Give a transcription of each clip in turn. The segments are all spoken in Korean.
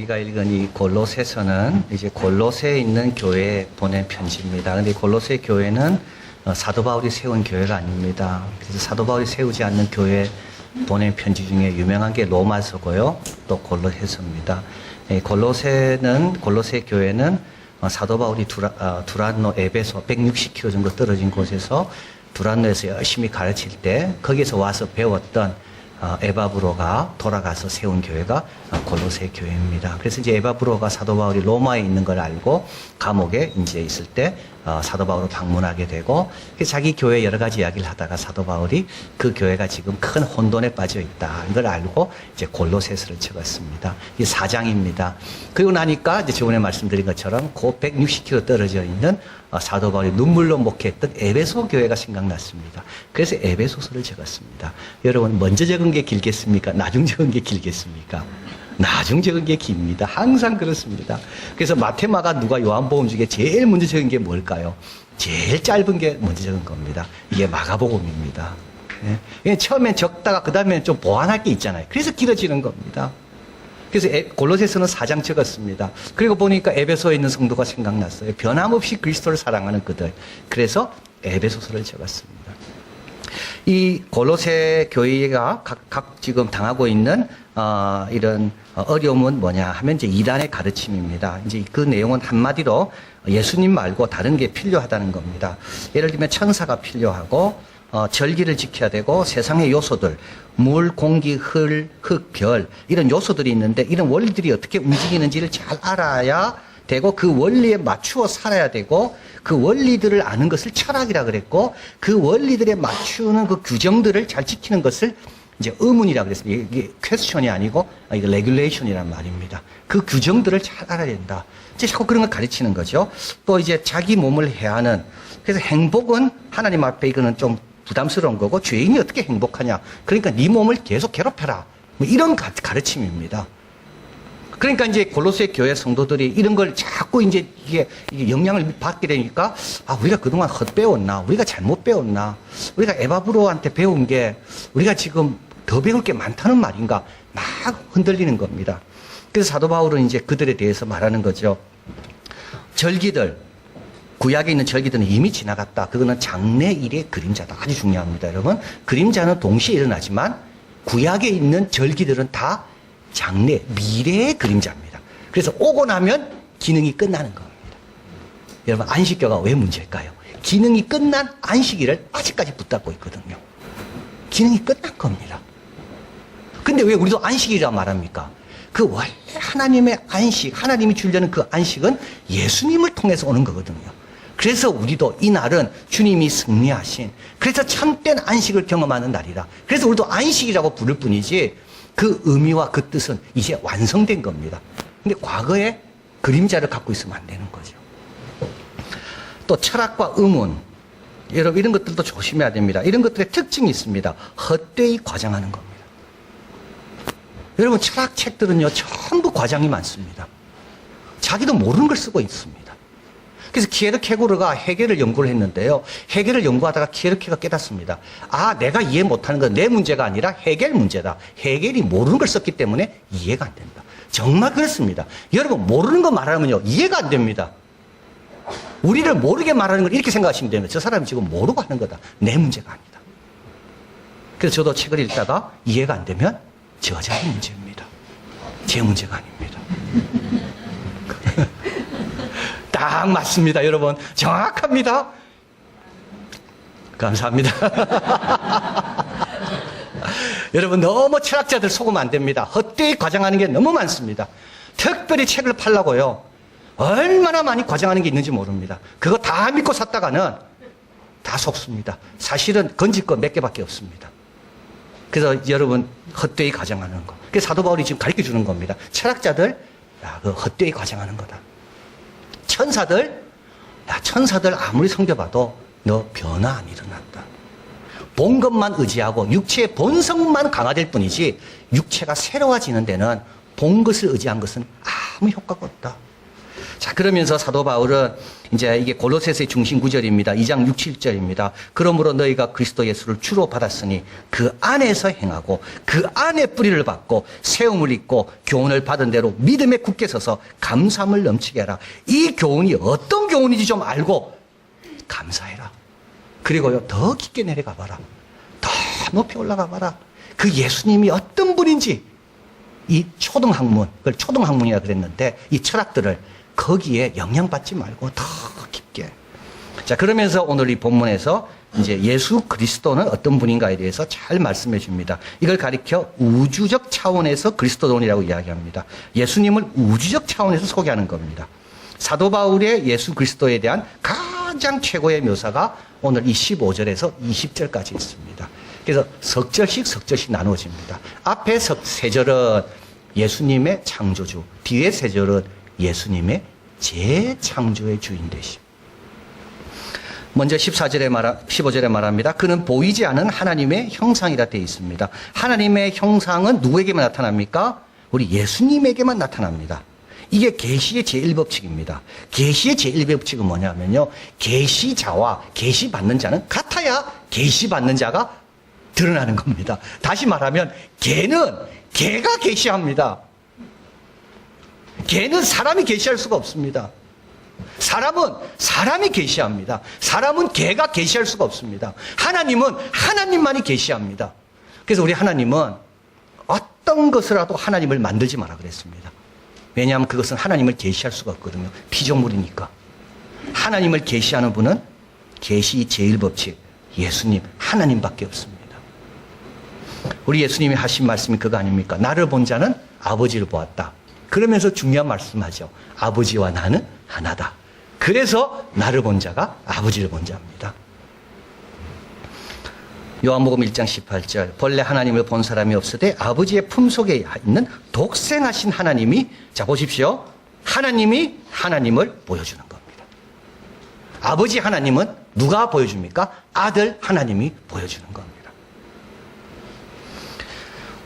우리가 읽은 이 골로새서는 이제 골로새에 있는 교회에 보낸 편지입니다. 근데 골로새 교회는 사도 바울이 세운 교회가 아닙니다. 그래서 사도 바울이 세우지 않는 교회에 보낸 편지 중에 유명한 게 로마서고요. 또 골로새서입니다. 골로새 교회는 사도 바울이 두란노 에베소 160km 정도 떨어진 곳에서 두란노에서 열심히 가르칠 때 거기서 와서 배웠던 에바브로가 돌아가서 세운 교회가 골로새 교회입니다. 그래서 이제 에바브로가 사도 바울이 로마에 있는 걸 알고 감옥에 이제 있을 때 사도 바울을 방문하게 되고 자기 교회 여러 가지 이야기를 하다가 사도 바울이 그 교회가 지금 큰 혼돈에 빠져 있다 이걸 알고 이제 골로새서를 적었습니다. 이 4장입니다. 그리고 나니까 이제 저번에 말씀드린 것처럼 그 160km 떨어져 있는 사도 바울이 눈물로 목회했던 에베소 교회가 생각났습니다. 그래서 에베소서를 적었습니다. 여러분 먼저 적은 게 길겠습니까? 나중 적은 게 길겠습니까? 나중 적은 게 깁니다. 항상 그렇습니다. 그래서 마테마가 누가 요한복음 중에 제일 먼저 적은 게 뭘까요? 제일 짧은 게 먼저 적은 겁니다. 이게 마가복음입니다. 예? 처음엔 적다가 그 다음에 좀 보완할 게 있잖아요. 그래서 길어지는 겁니다. 그래서 골로새서는 4장 적었습니다. 그리고 보니까 에베소에 있는 성도가 생각났어요. 변함없이 그리스도를 사랑하는 그들. 그래서 에베소서를 적었습니다. 이 골로새 교회가 각 지금 당하고 있는 이런 어려움은 뭐냐 하면 이제 이단의 가르침입니다. 이제 그 내용은 한마디로 예수님 말고 다른 게 필요하다는 겁니다. 예를 들면 천사가 필요하고 절기를 지켜야 되고 세상의 요소들, 물, 공기, 흙, 별 이런 요소들이 있는데 이런 원리들이 어떻게 움직이는지를 잘 알아야 되고 그 원리에 맞추어 살아야 되고 그 원리들을 아는 것을 철학이라 그랬고 그 원리들에 맞추는 그 규정들을 잘 지키는 것을 이제 의문이라 그랬습니다. 이게 퀘스천이 아니고 이게 레귤레이션이란 말입니다. 그 규정들을 잘 알아야 된다. 이제 자꾸 그런 걸 가르치는 거죠. 또 이제 자기 몸을 해하는 그래서 행복은 하나님 앞에 이거는 좀 부담스러운 거고 죄인이 어떻게 행복하냐. 그러니까 네 몸을 계속 괴롭혀라. 뭐 이런 가르침입니다. 그러니까 이제 골로새 교회 성도들이 이런 걸 자꾸 이제 이게 영향을 받게 되니까 우리가 그동안 헛배웠나? 우리가 잘못 배웠나? 우리가 에바브로한테 배운 게 우리가 지금 더 배울 게 많다는 말인가? 막 흔들리는 겁니다. 그래서 사도 바울은 이제 그들에 대해서 말하는 거죠. 절기들, 구약에 있는 절기들은 이미 지나갔다. 그거는 장래일의 그림자다. 아주 중요합니다, 여러분. 그림자는 동시에 일어나지만 구약에 있는 절기들은 다 장래, 미래의 그림자입니다. 그래서 오고 나면 기능이 끝나는 겁니다. 여러분, 안식교가 왜 문제일까요? 기능이 끝난 안식일을 아직까지 붙잡고 있거든요. 기능이 끝난 겁니다. 근데 왜 우리도 안식이라 말합니까? 그 원래 하나님의 안식, 하나님이 주려는 그 안식은 예수님을 통해서 오는 거거든요. 그래서 우리도 이 날은 주님이 승리하신, 그래서 참된 안식을 경험하는 날이라. 그래서 우리도 안식이라고 부를 뿐이지 그 의미와 그 뜻은 이제 완성된 겁니다. 근데 과거에 그림자를 갖고 있으면 안 되는 거죠. 또 철학과 의문, 여러분 이런 것들도 조심해야 됩니다. 이런 것들의 특징이 있습니다. 헛되이 과장하는 겁니다. 여러분 철학책들은요 전부 과장이 많습니다. 자기도 모르는 걸 쓰고 있습니다. 그래서 키에르케고르가 해겔을 연구를 했는데요. 해겔을 연구하다가 키에르케가 깨닫습니다. 내가 이해 못하는 건 내 문제가 아니라 해겔 문제다. 해겔이 모르는 걸 썼기 때문에 이해가 안 된다. 정말 그렇습니다. 여러분 모르는 거 말하면요 이해가 안 됩니다. 우리를 모르게 말하는 걸 이렇게 생각하시면 됩니다. 저 사람이 지금 모르고 하는 거다. 내 문제가 아니다. 그래서 저도 책을 읽다가 이해가 안 되면 저자의 문제입니다. 제 문제가 아닙니다. 딱 맞습니다, 여러분. 정확합니다. 감사합니다. 여러분, 너무 철학자들 속으면 안 됩니다. 헛되이 과장하는 게 너무 많습니다. 특별히 책을 팔라고요. 얼마나 많이 과장하는 게 있는지 모릅니다. 그거 다 믿고 샀다가는 다 속습니다. 사실은 건질 거 몇 개밖에 없습니다. 그래서 여러분, 헛되이 과장하는 거. 그래서 사도 바울이 지금 가르쳐 주는 겁니다. 철학자들, 그 헛되이 과장하는 거다. 천사들 아무리 섬겨봐도 너 변화 안 일어났다. 본 것만 의지하고 육체의 본성만 강화될 뿐이지 육체가 새로워지는 데는 본 것을 의지한 것은 아무 효과가 없다. 자, 그러면서 사도 바울은 이제 이게 골로새서의 중심 구절입니다. 2장 6, 7절입니다. 그러므로 너희가 그리스도 예수를 주로 받았으니 그 안에서 행하고 그 안에 뿌리를 받고 세움을 입고 교훈을 받은 대로 믿음에 굳게 서서 감사함을 넘치게 하라. 이 교훈이 어떤 교훈인지 좀 알고 감사해라. 그리고요, 더 깊게 내려가 봐라. 더 높이 올라가 봐라. 그 예수님이 어떤 분인지 이 초등학문, 그걸 초등학문이라 그랬는데 이 철학들을 거기에 영향받지 말고 더 깊게. 자, 그러면서 오늘 이 본문에서 이제 예수 그리스도는 어떤 분인가에 대해서 잘 말씀해 줍니다. 이걸 가리켜 우주적 차원에서 그리스도론이라고 이야기합니다. 예수님을 우주적 차원에서 소개하는 겁니다. 사도 바울의 예수 그리스도에 대한 가장 최고의 묘사가 오늘 이 15절에서 20절까지 있습니다. 그래서 석절씩 나누어집니다. 앞에 세 절은 예수님의 창조주, 뒤에 세 절은 예수님의 재창조의 주인 되심. 먼저 15절에 말합니다. 그는 보이지 않은 하나님의 형상이라 되어 있습니다. 하나님의 형상은 누구에게만 나타납니까? 우리 예수님에게만 나타납니다. 이게 계시의 제1법칙입니다. 계시의 제1법칙은 뭐냐면요, 계시자와 계시받는 자는 같아야 계시받는 자가 드러나는 겁니다. 다시 말하면 개가 계시합니다. 개는 사람이 계시할 수가 없습니다. 사람은 사람이 계시합니다. 사람은 개가 계시할 수가 없습니다. 하나님은 하나님만이 계시합니다. 그래서 우리 하나님은 어떤 것이라도 하나님을 만들지 마라 그랬습니다. 왜냐하면 그것은 하나님을 계시할 수가 없거든요. 피조물이니까. 하나님을 계시하는 분은 계시 제1법칙 예수님 하나님밖에 없습니다. 우리 예수님이 하신 말씀이 그거 아닙니까? 나를 본 자는 아버지를 보았다. 그러면서 중요한 말씀하죠. 아버지와 나는 하나다. 그래서 나를 본 자가 아버지를 본 자입니다. 요한복음 1장 18절 본래 하나님을 본 사람이 없으되 아버지의 품속에 있는 독생하신 하나님이, 자 보십시오, 하나님이 하나님을 보여주는 겁니다. 아버지 하나님은 누가 보여줍니까? 아들 하나님이 보여주는 겁니다.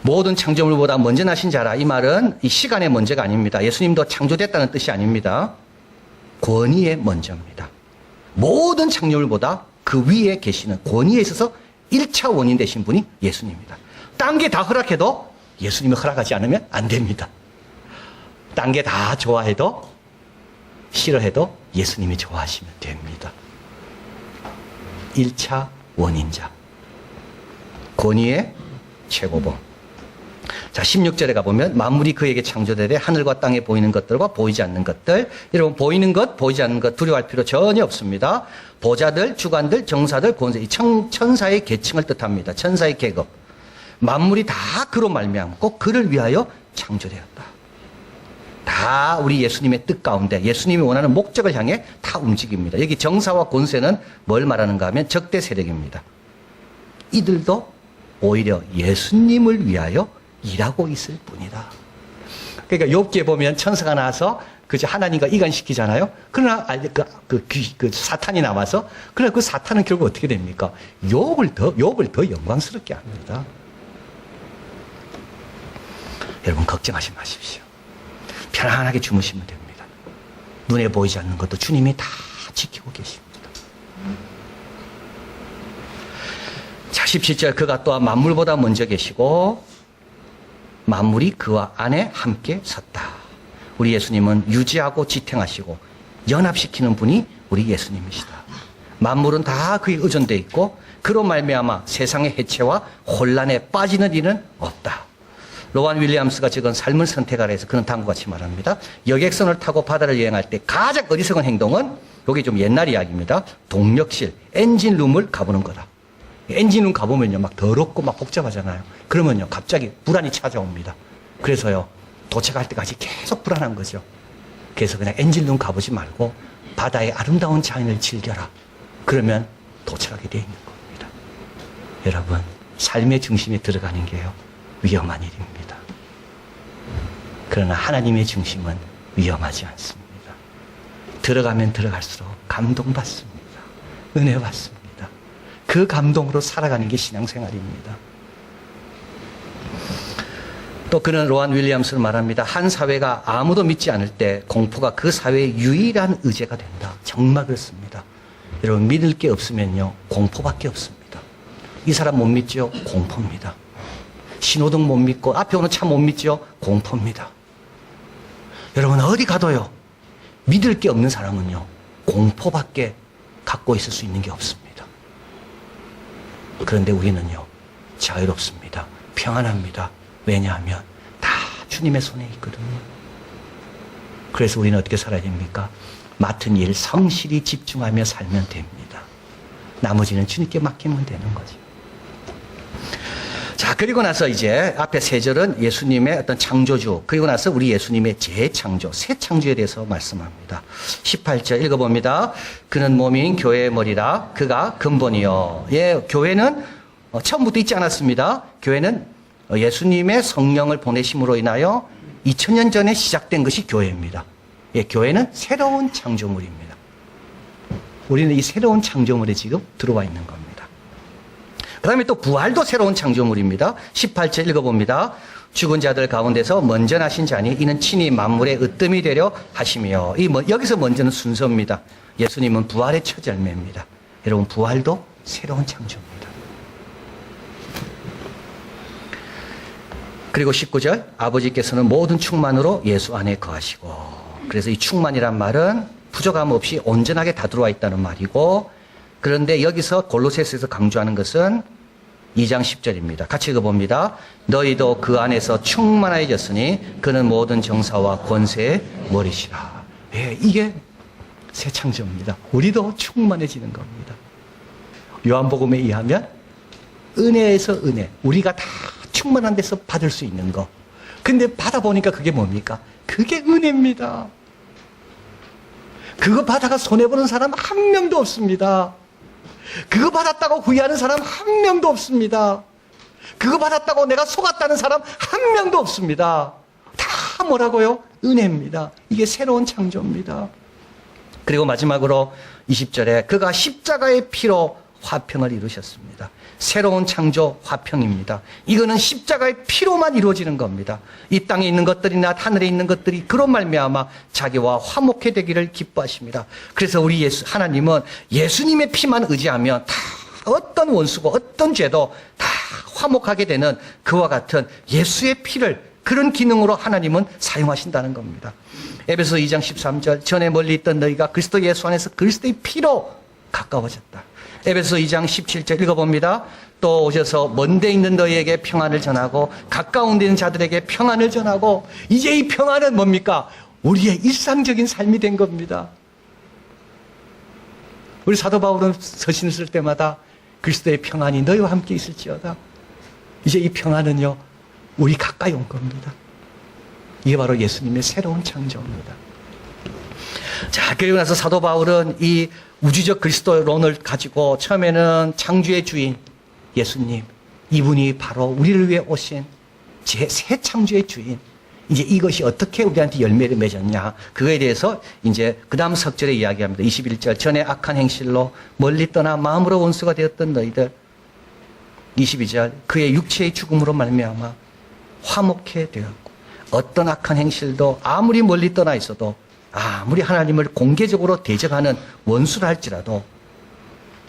모든 창조물보다 먼저 나신 자라, 이 말은 이 시간의 먼저가 아닙니다. 예수님도 창조됐다는 뜻이 아닙니다. 권위의 먼저입니다. 모든 창조물보다 그 위에 계시는 권위에 있어서 1차 원인 되신 분이 예수님입니다. 딴 게 다 허락해도 예수님이 허락하지 않으면 안 됩니다. 딴 게 다 좋아해도 싫어해도 예수님이 좋아하시면 됩니다. 1차 원인자, 권위의 최고봉. 자, 16절에 가보면 만물이 그에게 창조되되 하늘과 땅에 보이는 것들과 보이지 않는 것들. 여러분, 보이는 것, 보이지 않는 것 두려워할 필요 전혀 없습니다. 보좌들, 주관들, 정사들, 권세, 이 천사의 계층을 뜻합니다. 천사의 계급. 만물이 다 그로 말미암고 그를 위하여 창조되었다. 다 우리 예수님의 뜻 가운데 예수님이 원하는 목적을 향해 다 움직입니다. 여기 정사와 권세는 뭘 말하는가 하면 적대 세력입니다. 이들도 오히려 예수님을 위하여 일하고 있을 뿐이다. 그러니까 욥기에 보면 천사가 나와서 그저 하나님과 이간시키잖아요. 그러나 그 사탄이 나와서, 그러나 그 사탄은 결국 어떻게 됩니까? 욥을 더 영광스럽게 합니다. 여러분, 걱정하지 마십시오. 편안하게 주무시면 됩니다. 눈에 보이지 않는 것도 주님이 다 지키고 계십니다. 자, 17절 그가 또한 만물보다 먼저 계시고 만물이 그와 안에 함께 섰다. 우리 예수님은 유지하고 지탱하시고 연합시키는 분이 우리 예수님이시다. 만물은 다 그에 의존되어 있고 그로 말미암아 세상의 해체와 혼란에 빠지는 일은 없다. 로완 윌리엄스가 적은 삶을 선택하라 해서 그는 다음과 같이 말합니다. 여객선을 타고 바다를 여행할 때 가장 어리석은 행동은, 여기 좀 옛날 이야기입니다, 동력실, 엔진룸을 가보는 거다. 엔진룸 가보면요, 막 더럽고 막 복잡하잖아요. 그러면요, 갑자기 불안이 찾아옵니다. 그래서요, 도착할 때까지 계속 불안한 거죠. 그래서 그냥 엔진룸 가보지 말고 바다의 아름다운 자연을 즐겨라. 그러면 도착하게 되어 있는 겁니다. 여러분, 삶의 중심에 들어가는 게요, 위험한 일입니다. 그러나 하나님의 중심은 위험하지 않습니다. 들어가면 들어갈수록 감동받습니다. 은혜 받습니다. 그 감동으로 살아가는 게 신앙생활입니다. 또 그는 로안 윌리엄스는 말합니다. 한 사회가 아무도 믿지 않을 때 공포가 그 사회의 유일한 의제가 된다. 정말 그렇습니다. 여러분, 믿을 게 없으면요, 공포밖에 없습니다. 이 사람 못 믿죠? 공포입니다. 신호등 못 믿고 앞에 오는 차 못 믿죠? 공포입니다. 여러분, 어디 가도요, 믿을 게 없는 사람은요, 공포밖에 갖고 있을 수 있는 게 없습니다. 그런데 우리는요, 자유롭습니다. 평안합니다. 왜냐하면 다 주님의 손에 있거든요. 그래서 우리는 어떻게 살아야 됩니까? 맡은 일 성실히 집중하며 살면 됩니다. 나머지는 주님께 맡기면 되는 거죠. 자, 그리고 나서 이제 앞에 세 절은 예수님의 어떤 창조주, 그리고 나서 우리 예수님의 재창조, 새 창조에 대해서 말씀합니다. 18절 읽어봅니다. 그는 몸인 교회의 머리라. 그가 근본이요. 예, 교회는 처음부터 있지 않았습니다. 교회는 예수님의 성령을 보내심으로 인하여 2000년 전에 시작된 것이 교회입니다. 예, 교회는 새로운 창조물입니다. 우리는 이 새로운 창조물에 지금 들어와 있는 겁니다. 그 다음에 또 부활도 새로운 창조물입니다. 18절 읽어봅니다. 죽은 자들 가운데서 먼저 나신 자니 이는 친히 만물의 으뜸이 되려 하시며, 여기서 먼저는 순서입니다. 예수님은 부활의 첫 열매입니다. 여러분, 부활도 새로운 창조입니다. 그리고 19절, 아버지께서는 모든 충만으로 예수 안에 거하시고, 그래서 이 충만이란 말은 부족함 없이 온전하게 다 들어와 있다는 말이고, 그런데 여기서 골로새서에서 강조하는 것은 2장 10절입니다. 같이 읽어봅니다. 너희도 그 안에서 충만해졌으니 그는 모든 정사와 권세의 머리시라. 예, 이게 새 창조입니다. 우리도 충만해지는 겁니다. 요한복음에 의하면 은혜에서 은혜, 우리가 다 충만한 데서 받을 수 있는 거. 근데 받아보니까 그게 뭡니까? 그게 은혜입니다. 그거 받아가 손해보는 사람 한 명도 없습니다. 그거 받았다고 후회하는 사람 한 명도 없습니다. 그거 받았다고 내가 속았다는 사람 한 명도 없습니다. 다 뭐라고요? 은혜입니다. 이게 새로운 창조입니다. 그리고 마지막으로 20절에 그가 십자가의 피로 화평을 이루셨습니다. 새로운 창조 화평입니다. 이거는 십자가의 피로만 이루어지는 겁니다. 이 땅에 있는 것들이나 하늘에 있는 것들이 그런 말미암아 자기와 화목해 되기를 기뻐하십니다. 그래서 우리 하나님은 예수님의 피만 의지하면 다 어떤 원수고 어떤 죄도 다 화목하게 되는 그와 같은 예수의 피를, 그런 기능으로 하나님은 사용하신다는 겁니다. 에베소 2장 13절, 전에 멀리 있던 너희가 그리스도 예수 안에서 그리스도의 피로 가까워졌다. 에베소 2장 17절 읽어봅니다. 또 오셔서 먼데 있는 너희에게 평안을 전하고 가까운 데 있는 자들에게 평안을 전하고, 이제 이 평안은 뭡니까? 우리의 일상적인 삶이 된 겁니다. 우리 사도 바울은 서신을 쓸 때마다 그리스도의 평안이 너희와 함께 있을지어다. 이제 이 평안은요, 우리 가까이 온 겁니다. 이게 바로 예수님의 새로운 창조입니다. 자, 그리고 나서 사도 바울은 이 우주적 그리스도론을 가지고 처음에는 창조의 주인 예수님, 이분이 바로 우리를 위해 오신 새 창조의 주인, 이제 이것이 어떻게 우리한테 열매를 맺었냐, 그거에 대해서 이제 그 다음 석절에 이야기합니다. 21절, 전에 악한 행실로 멀리 떠나 마음으로 원수가 되었던 너희들. 22절, 그의 육체의 죽음으로 말미암아 화목해 되었고, 어떤 악한 행실도 아무리 멀리 떠나 있어도, 아무리 하나님을 공개적으로 대적하는 원수를 할지라도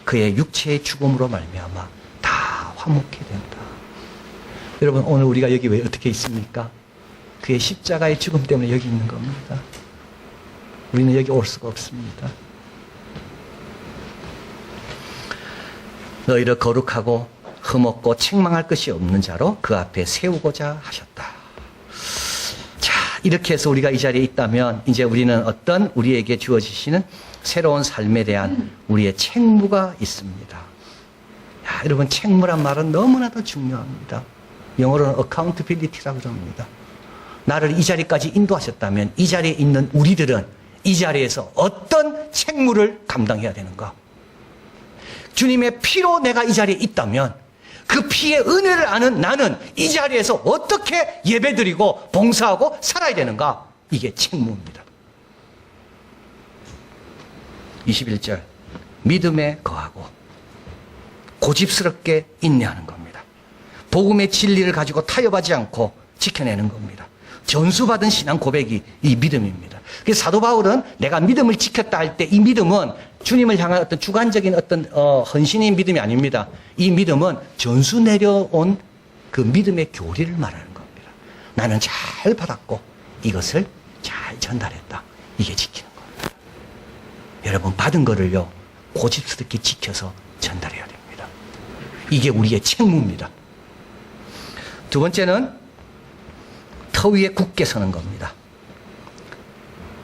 그의 육체의 죽음으로 말미암아 다 화목해 된다. 여러분, 오늘 우리가 여기 왜 어떻게 있습니까? 그의 십자가의 죽음 때문에 여기 있는 겁니다. 우리는 여기 올 수가 없습니다. 너희를 거룩하고 흠없고 책망할 것이 없는 자로 그 앞에 세우고자 하셨다. 이렇게 해서 우리가 이 자리에 있다면 이제 우리는 어떤 우리에게 주어지시는 새로운 삶에 대한 우리의 책무가 있습니다. 야, 여러분, 책무란 말은 너무나도 중요합니다. 영어로는 accountability라고 그럽니다. 나를 이 자리까지 인도하셨다면 이 자리에 있는 우리들은 이 자리에서 어떤 책무를 감당해야 되는가? 주님의 피로 내가 이 자리에 있다면 그 피의 은혜를 아는 나는 이 자리에서 어떻게 예배드리고 봉사하고 살아야 되는가? 이게 책무입니다. 21절, 믿음에 거하고 고집스럽게 인내하는 겁니다. 복음의 진리를 가지고 타협하지 않고 지켜내는 겁니다. 전수받은 신앙 고백이 이 믿음입니다. 그래서 사도 바울은 내가 믿음을 지켰다 할 때 이 믿음은 주님을 향한 어떤 주관적인 어떤 헌신의 믿음이 아닙니다. 이 믿음은 전수 내려온 그 믿음의 교리를 말하는 겁니다. 나는 잘 받았고 이것을 잘 전달했다. 이게 지키는 겁니다. 여러분 받은 거를요 고집스럽게 지켜서 전달해야 됩니다. 이게 우리의 책무입니다. 두 번째는 터 위에 굳게 서는 겁니다.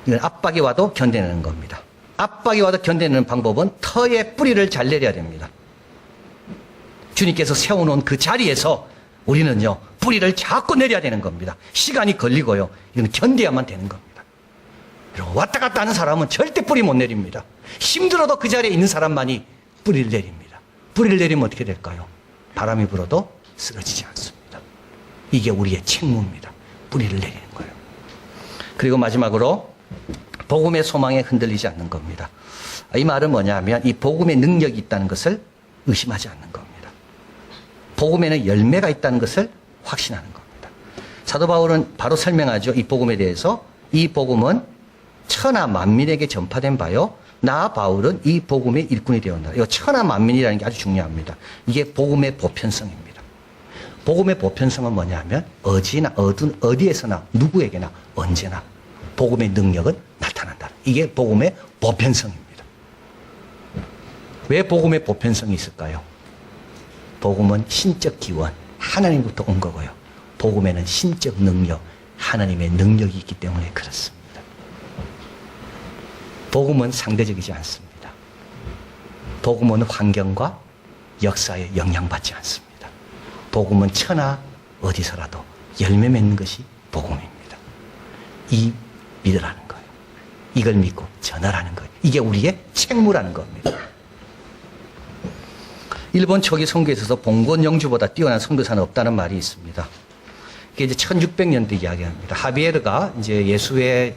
이건 압박이 와도 견뎌내는 겁니다. 압박이 와도 견뎌내는 방법은 터에 뿌리를 잘 내려야 됩니다. 주님께서 세워놓은 그 자리에서 우리는요 뿌리를 자꾸 내려야 되는 겁니다. 시간이 걸리고요. 이건 견뎌야만 되는 겁니다. 그리고 왔다 갔다 하는 사람은 절대 뿌리 못 내립니다. 힘들어도 그 자리에 있는 사람만이 뿌리를 내립니다. 뿌리를 내리면 어떻게 될까요? 바람이 불어도 쓰러지지 않습니다. 이게 우리의 책무입니다. 뿌리를 내리는 거예요. 그리고 마지막으로 복음의 소망에 흔들리지 않는 겁니다. 이 말은 뭐냐면 이 복음의 능력이 있다는 것을 의심하지 않는 겁니다. 복음에는 열매가 있다는 것을 확신하는 겁니다. 사도 바울은 바로 설명하죠. 이 복음에 대해서 이 복음은 천하 만민에게 전파된 바요. 나 바울은 이 복음의 일꾼이 되었다. 이 천하 만민이라는 게 아주 중요합니다. 이게 복음의 보편성입니다. 복음의 보편성은 뭐냐면 어디에서나 누구에게나 언제나 복음의 능력은 나타난다. 이게 복음의 보편성입니다. 왜 복음의 보편성이 있을까요? 복음은 신적 기원, 하나님부터 온 거고요. 복음에는 신적 능력, 하나님의 능력이 있기 때문에 그렇습니다. 복음은 상대적이지 않습니다. 복음은 환경과 역사에 영향받지 않습니다. 복음은 천하 어디서라도 열매 맺는 것이 복음입니다. 이 믿으라는 거예요. 이걸 믿고 전하라는 거예요. 이게 우리의 책무라는 겁니다. 일본 초기 선교에 있어서 봉건 영주보다 뛰어난 선교사는 없다는 말이 있습니다. 이게 이제 1600년대 이야기합니다. 하비에르가 이제 예수회를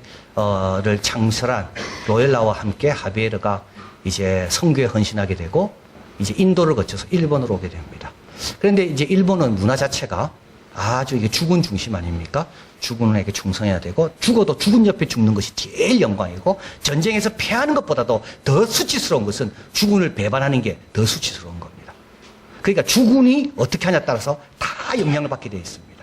창설한 로엘라와 함께 하비에르가 이제 선교에 헌신하게 되고 이제 인도를 거쳐서 일본으로 오게 됩니다. 그런데 이제 일본은 문화 자체가 아주 이게 죽은 중심 아닙니까? 죽은에게 충성해야 되고 죽어도 죽은 옆에 죽는 것이 제일 영광이고 전쟁에서 패하는 것보다도 더 수치스러운 것은 죽은을 배반하는 게 더 수치스러운 겁니다. 그러니까 죽은이 어떻게 하냐에 따라서 다 영향을 받게 되어 있습니다.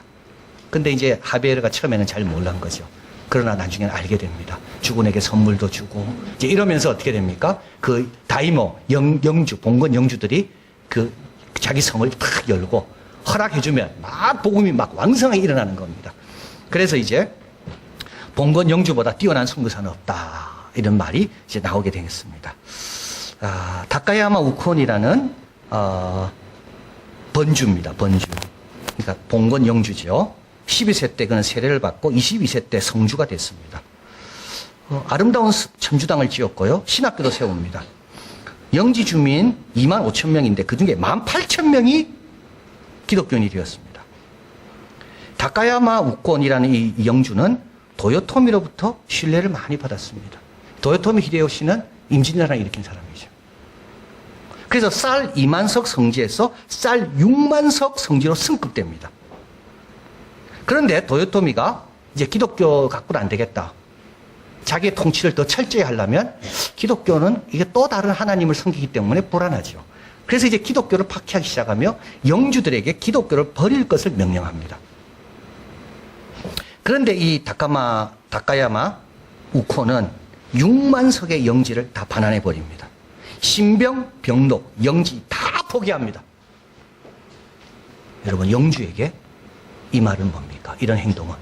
근데 이제 하베르가 처음에는 잘 몰란 거죠. 그러나 나중에는 알게 됩니다. 죽은에게 선물도 주고 이제 이러면서 어떻게 됩니까? 그 다이모 영주 봉건 영주들이 그 자기 성을 탁 열고 허락해주면 막 복음이 막 왕성하게 일어나는 겁니다. 그래서 이제 봉건 영주보다 뛰어난 선교사는 없다 이런 말이 이제 나오게 되겠습니다. 다카야마 우콘이라는 번주입니다. 번주. 그러니까 봉건 영주죠. 12세 때 그는 세례를 받고 22세 때 성주가 됐습니다. 아름다운 천주당을 지었고요. 신학교도 세웁니다. 영지 주민 2만 5천 명인데 그중에 1만 8천 명이 기독교인이 되었습니다. 다카야마 우콘이라는 이 영주는 도요토미로부터 신뢰를 많이 받았습니다. 도요토미 히데요시는 임진왜란을 일으킨 사람이죠. 그래서 쌀 2만석 성지에서 쌀 6만석 성지로 승급됩니다. 그런데 도요토미가 이제 기독교 갖고는 안 되겠다. 자기의 통치를 더 철저히 하려면 기독교는 이게 또 다른 하나님을 섬기기 때문에 불안하죠. 그래서 이제 기독교를 박해하기 시작하며 영주들에게 기독교를 버릴 것을 명령합니다. 그런데 이 다카야마 우코는 6만 석의 영지를 다 반환해 버립니다. 신병, 병록, 영지 다 포기합니다. 여러분 영주에게 이 말은 뭡니까? 이런 행동은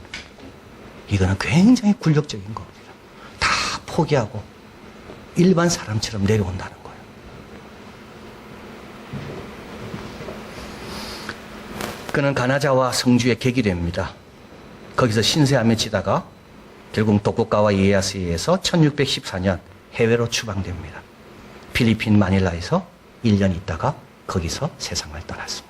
이거는 굉장히 굴욕적인 겁니다. 다 포기하고 일반 사람처럼 내려온다는 거예요. 그는 가나자와 성주의 객이 됩니다. 거기서 신세하며 지다가 결국 도쿠가와 이에야스에 의해서 1614년 해외로 추방됩니다. 필리핀 마닐라에서 1년 있다가 거기서 세상을 떠났습니다.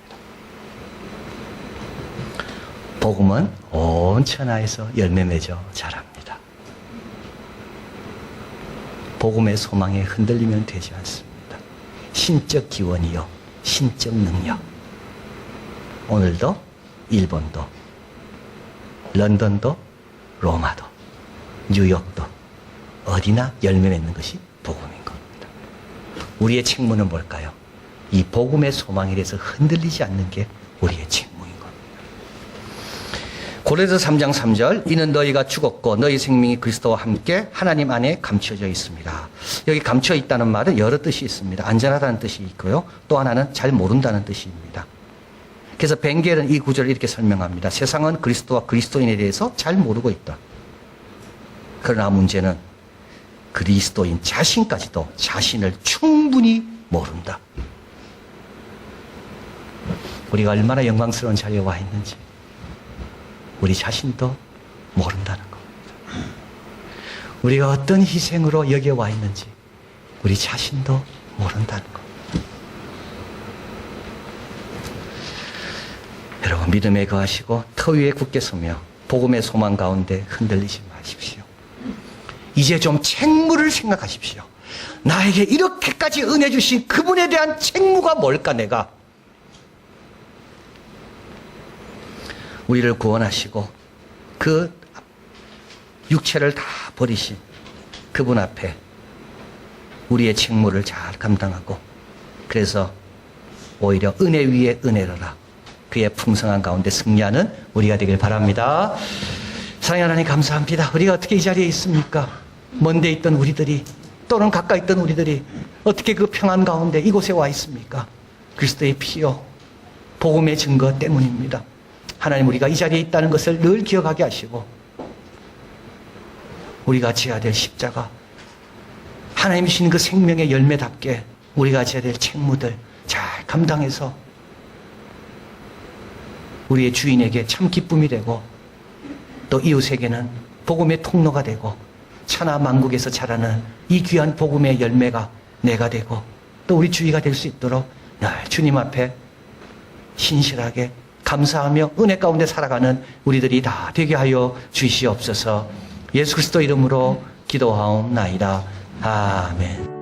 복음은 온 천하에서 열매 맺어 자랍니다. 복음의 소망에 흔들리면 되지 않습니다. 신적 기원이요, 신적 능력. 오늘도 일본도 런던도 로마도 뉴욕도 어디나 열매 맺는 것이 복음인 겁니다. 우리의 책무는 뭘까요? 이 복음의 소망에 대해서 흔들리지 않는 게 우리의 책무인 겁니다. 고린도서 3장 3절 이는 너희가 죽었고 너희 생명이 그리스도와 함께 하나님 안에 감춰져 있습니다. 여기 감춰 있다는 말은 여러 뜻이 있습니다. 안전하다는 뜻이 있고요. 또 하나는 잘 모른다는 뜻입니다. 그래서 벵겔은 이 구절을 이렇게 설명합니다. 세상은 그리스도와 그리스도인에 대해서 잘 모르고 있다. 그러나 문제는 그리스도인 자신까지도 자신을 충분히 모른다. 우리가 얼마나 영광스러운 자리에 와 있는지 우리 자신도 모른다는 겁니다. 우리가 어떤 희생으로 여기에 와 있는지 우리 자신도 모른다는 겁니다. 여러분 믿음에 거하시고 터 위에 굳게 서며 복음의 소망 가운데 흔들리지 마십시오. 이제 좀 책무를 생각하십시오. 나에게 이렇게까지 은혜 주신 그분에 대한 책무가 뭘까 내가. 우리를 구원하시고 그 육체를 다 버리신 그분 앞에 우리의 책무를 잘 감당하고 그래서 오히려 은혜 위에 은혜로라. 그의 풍성한 가운데 승리하는 우리가 되길 바랍니다. 사랑하는 하나님 감사합니다. 우리가 어떻게 이 자리에 있습니까? 먼데 있던 우리들이 또는 가까이 있던 우리들이 어떻게 그 평안 가운데 이곳에 와 있습니까? 그리스도의 피요 복음의 증거 때문입니다. 하나님 우리가 이 자리에 있다는 것을 늘 기억하게 하시고 우리가 지어야 될 십자가 하나님 주신 그 생명의 열매답게 우리가 지어야 될 책무들 잘 감당해서 우리의 주인에게 참 기쁨이 되고 또 이웃에게는 복음의 통로가 되고 천하 만국에서 자라는 이 귀한 복음의 열매가 내가 되고 또 우리 주위가 될 수 있도록 늘 주님 앞에 신실하게 감사하며 은혜 가운데 살아가는 우리들이 다 되게 하여 주시옵소서. 예수 그리스도 이름으로 기도하옵나이다. 아멘.